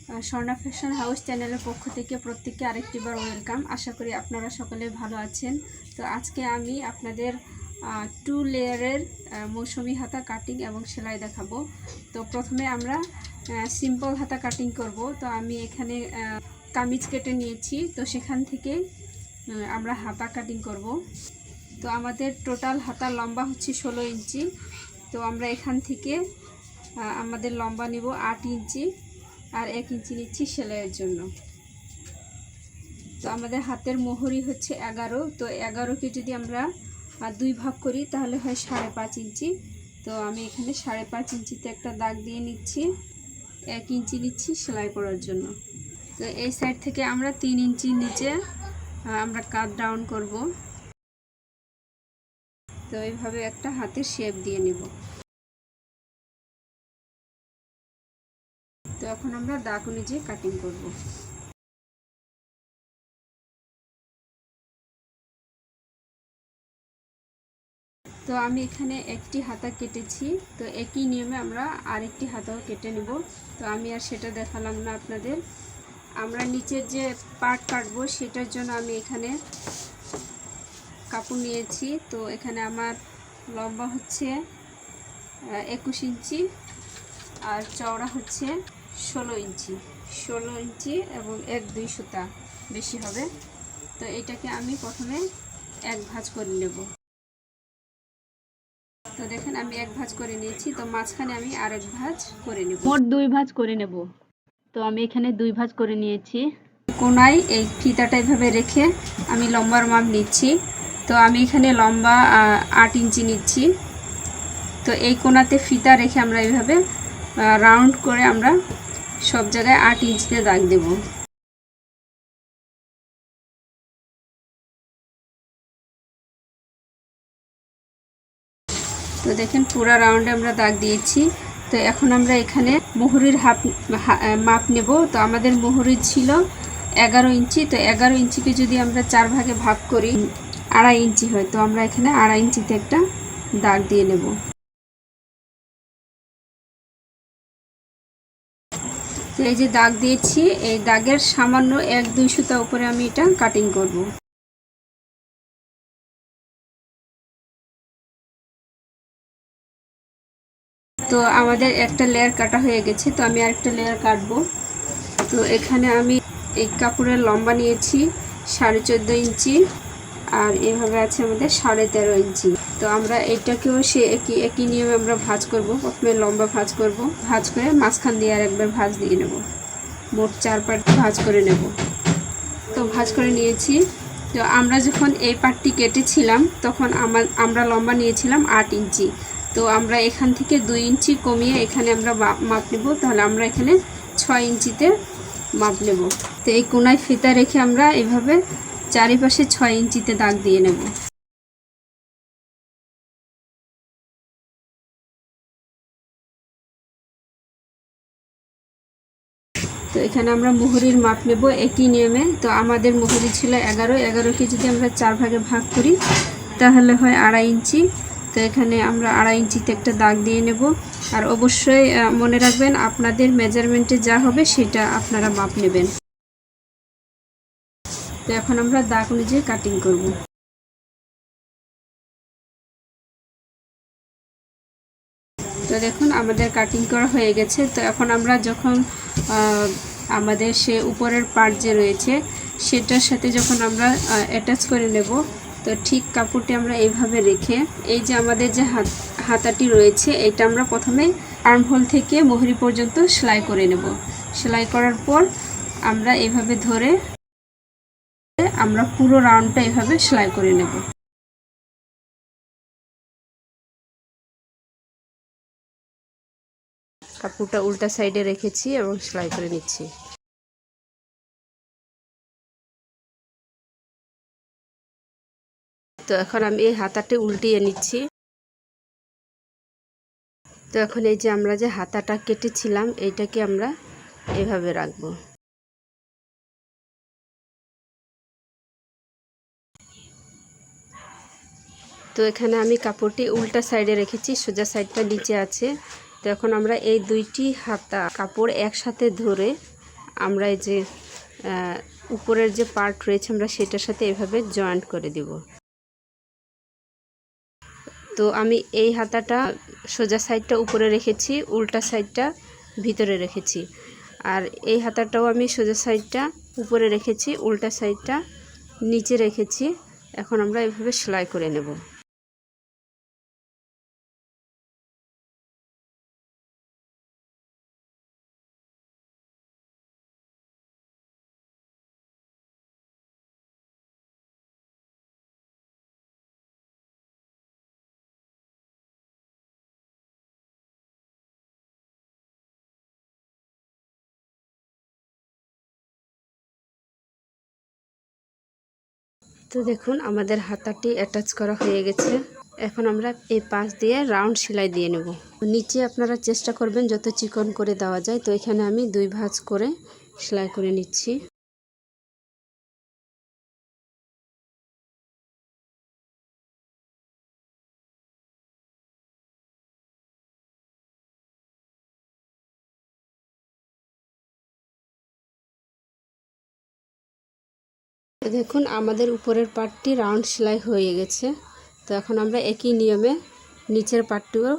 Swarna fashion house চ্যানেলের পক্ষ থেকে প্রত্যেককে আরেকটিবার ওয়েলকাম। আশা করি আপনারা সকলে ভালো আছেন। তো আজকে আমি আপনাদের 2 লেয়ারের মৌসুমি হাতা কাটিং এবং সেলাই দেখাবো। তো প্রথমে আমরা সিম্পল হাতা কাটিং করব। তো আমি এখানে কামিজ কেটে নিয়েছি, তো সেখান থেকে আমরা হাতা কাটিং করব। তো আমাদের টোটাল হাতার লম্বা হচ্ছে 16 ইঞ্চি। তো আমরা এখান থেকে আমাদের লম্বা নিব 8 ইঞ্চি আর 1 ইঞ্চি নিচ্ছি সেলাইয়ের জন্য। তো আমাদের হাতের মোহরি হচ্ছে 11। তো 11কে যদি আমরা 2 ভাগ করি তাহলে হয় 5.5 ইঞ্চি। তো আমি এখানে 5.5 ইঞ্চিতে একটা দাগ দিয়ে নিচ্ছি। 1 ইঞ্চি নিচ্ছি সেলাই করার জন্য। তো এই সাইড থেকে আমরা 3 ইঞ্চি নিচে আমরা কাট ডাউন করব। তো এইভাবে একটা হাতের শেপ দিয়ে নেব। তো এখন আমরা দাগ অনুযায়ী কাটিং করব। তো আমি এখানে একটি হাতা কেটেছি, তো একই নিয়মে আমরা আরেকটি হাতাও কেটে নেব। তো আমি আর সেটা দেখালাম না আপনাদের। আমরা নিচের যে পার্ট কাটবো সেটার জন্য আমি এখানে কাপড় নিয়েছি। তো এখানে আমার লম্বা হচ্ছে 21 ইঞ্চি আর চওড়া হচ্ছে 16 ইঞ্চি এবং 1-2 সুতা বেশি হবে। তো এটাকে আমি প্রথমে 1 ভাঁজ করে নেব। তো দেখেন আমি 1 ভাঁজ করে নিয়েছি। তো মাঝখানে আমি আরেক ভাঁজ করে নেব, মোট 2 ভাঁজ করে নেব। তো আমি এখানে 2 ভাঁজ করে নিয়েছি। কোনায় এই ফিতাটা এভাবে রেখে আমি লম্বার মাপ নিচ্ছি। তো আমি এখানে লম্বা 8 ইঞ্চি নিচ্ছি। তো এই কোনাতে ফিতা রেখে আমরা এইভাবে রাউন্ড করে আমরা সব জায়গায় 8 ইঞ্চিতে দাগ দেব। তো দেখেন পুরো রাউন্ডে আমরা দাগ দিয়েছি। তো এখন আমরা এখানে মোহরির মাপ নেব। তো আমাদের মোহরি ছিল 11 ইঞ্চি। তো 11 ইঞ্চিকে যদি আমরা 4 ভাগে ভাগ করি 2.5 ইঞ্চি হয়। তো আমরা এখানে 2.5 ইঞ্চিতে একটা দাগ দিয়ে নেব। তো এই যে দাগ দিয়েছি, এই দাগের সামান্য 1-2 সুতা উপরে আমি এটা কাটিং করব। তো আমাদের একটা লেয়ার কাটা হয়ে গেছে। তো আমি আরেকটা লেয়ার কাটবো। তো এখানে আমি এই কাপড়ের লম্বা নিয়েছি 14.5 ইঞ্চি আর এভাবে আছে আমাদের 13.5 ইঞ্চি। তো আমরা এটাকেও সে একই নিয়মে আমরা ভাঁজ করব। প্রথমে লম্বা ভাঁজ করব, ভাঁজ করে মাঝখান দিয়ে আর একবার ভাঁজ দিয়ে নেব। মোট 4 পার্ট ভাঁজ করে নেব। তো ভাঁজ করে নিয়েছি। তো আমরা যখন এই পার্টটি কেটেছিলাম তখন আমরা লম্বা নিয়েছিলাম 8 ইঞ্চি। তো আমরা এখান থেকে 2 ইঞ্চি কমিয়ে এখানে আমরা মাপ নেব। তাহলে আমরা এখানে 6 ইঞ্চিতে মাপ নেব। তো এই কোনায় ফিতা রেখে আমরা এভাবে চারিপাশে 6 ইঞ্চিতে দাগ দিয়ে নেব। তো এখানে আমরা মোহরির মাপ নেব একই নিয়মে। তো আমাদের মোহরি ছিল 11কে যদি আমরা 4 ভাগে ভাগ করি তাহলে হয় 2.5 ইঞ্চি। তো এখানে আমরা 2.5 ইঞ্চিতে একটা দাগ দিয়ে নেব। আর অবশ্যই মনে রাখবেন আপনাদের মেজারমেন্টে যা হবে সেটা আপনারা মাপ নেবেন। তো এখন আমরা দাগ অনুযায়ী কাটিং করব। তো দেখুন আমাদের কাটিং করা হয়ে গেছে। তো এখন আমরা যখন আমাদের সে উপরের পার্ট যে রয়েছে সেটার সাথে যখন আমরা অ্যাটাচ করে নেব, তো ঠিক কাপড়টি আমরা এইভাবে রেখে এই যে আমাদের যে হাতাটি রয়েছে এটা আমরা প্রথমে আর্মহোল থেকে মোহরি পর্যন্ত সেলাই করে নেব। সেলাই করার পর আমরা এইভাবে ধরে আমরা পুরো রাউন্ডটা এইভাবে সেলাই করে নেব। কাপড়টা উল্টা সাইডে রেখেছি এবং সেলাই করে নিচ্ছি। তো এখন আমি এই হাতাটা উল্টিয়ে নিচ্ছি। তো এখন এই যে আমরা যে হাতাটা কেটেছিলাম এইটাকে আমরা এভাবে রাখবো। তো এখানে আমি কাপড়টি উল্টা সাইডে রেখেছি, সোজা সাইডটা নিচে আছে। তো এখন আমরা এই 2টি হাতা কাপড় একসাথে ধরে আমরা এই যে উপরের যে পার্ট রয়েছে আমরা সেটার সাথে এভাবে জয়েন্ট করে দিব। তো আমি এই হাতাটা সোজা সাইডটা উপরে রেখেছি, উল্টা সাইডটা ভিতরে রেখেছি। আর এই হাতাটাও আমি সোজা সাইডটা উপরে রেখেছি, উল্টা সাইডটা নিচে রেখেছি। এখন আমরা এভাবে সেলাই করে নেব। তো দেখুন আমাদের হাতাটি অ্যাটাচ করা হয়ে গেছে। এখন আমরা এই পাশ দিয়ে রাউন্ড সেলাই দিয়ে নেব। নিচে আপনারা চেষ্টা করবেন যত চিকন করে দেওয়া যায়। তো এখানে আমি 2 ভাঁজ করে সেলাই করে নিচ্ছি। দেখুন আমাদের উপরের পার্টটি রাউন্ড সেলাই হয়ে গেছে। তো এখন আমরা একই নিয়মে নিচের পার্টটিও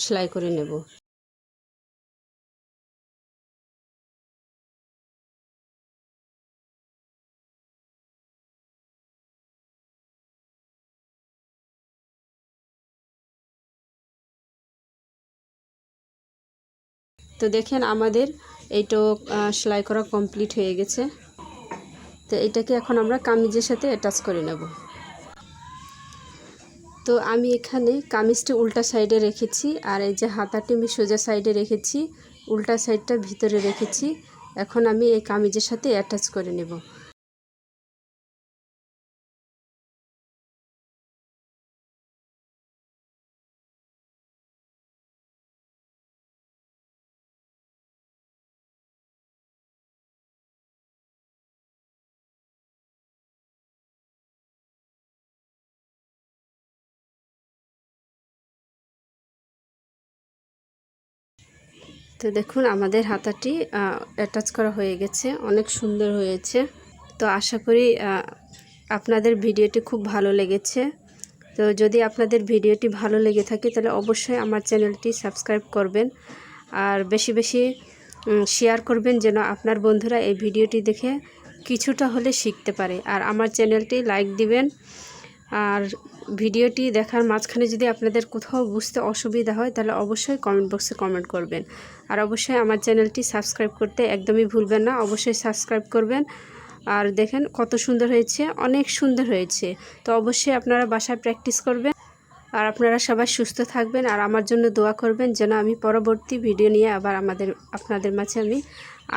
সেলাই করে নেব। তো দেখেন আমাদের এইটা সেলাই করা কমপ্লিট হয়ে গেছে। তো এটাকে এখন আমরা কামিজের সাথে অ্যাটাচ করে নেব। তো আমি এখানে কামিজটি উল্টা সাইডে রেখেছি, আর এই যে হাতাটি আমি সোজা সাইডে রেখেছি, উল্টা সাইডটা ভিতরে রেখেছি। এখন আমি এই কামিজের সাথে অ্যাটাচ করে নেব। তো দেখুন আমাদের হাতাটি অ্যাটাচ করা হয়ে গেছে, অনেক সুন্দর হয়েছে। তো আশা করি আপনাদের ভিডিওটি খুব ভালো লেগেছে। তো যদি আপনাদের ভিডিওটি ভালো লেগে থাকে তাহলে অবশ্যই আমার চ্যানেলটি সাবস্ক্রাইব করবেন, আর বেশি বেশি শেয়ার করবেন যেন আপনার বন্ধুরা এই ভিডিওটি দেখে কিছুটা হলে শিখতে পারে। আর আমার চ্যানেলটি লাইক দিবেন। আর ভিডিওটি দেখার মাঝখানে যদি আপনাদের কোথাও বুঝতে অসুবিধা হয় তাহলে অবশ্যই কমেন্ট বক্সে কমেন্ট করবেন। আর অবশ্যই আমার চ্যানেলটি সাবস্ক্রাইব করতে একদমই ভুলবেন না, অবশ্যই সাবস্ক্রাইব করবেন। আর দেখেন কত সুন্দর হয়েছে, অনেক সুন্দর হয়েছে। তো অবশ্যই আপনারা বাসায় প্র্যাকটিস করবেন। আর আপনারা সবাই সুস্থ থাকবেন আর আমার জন্য দোয়া করবেন যেন আমি পরবর্তী ভিডিও নিয়ে আবার আপনাদের মাঝে আমি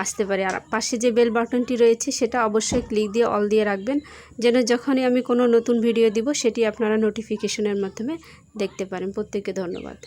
আসতে পারি। আর পাশে যে বেল বাটনটি রয়েছে সেটা অবশ্যই ক্লিক দিয়ে অল দিয়ে রাখবেন, যেন যখনই আমি কোনো নতুন ভিডিও দিব সেটি আপনারা নোটিফিকেশনের মাধ্যমে দেখতে পারেন। প্রত্যেককে ধন্যবাদ।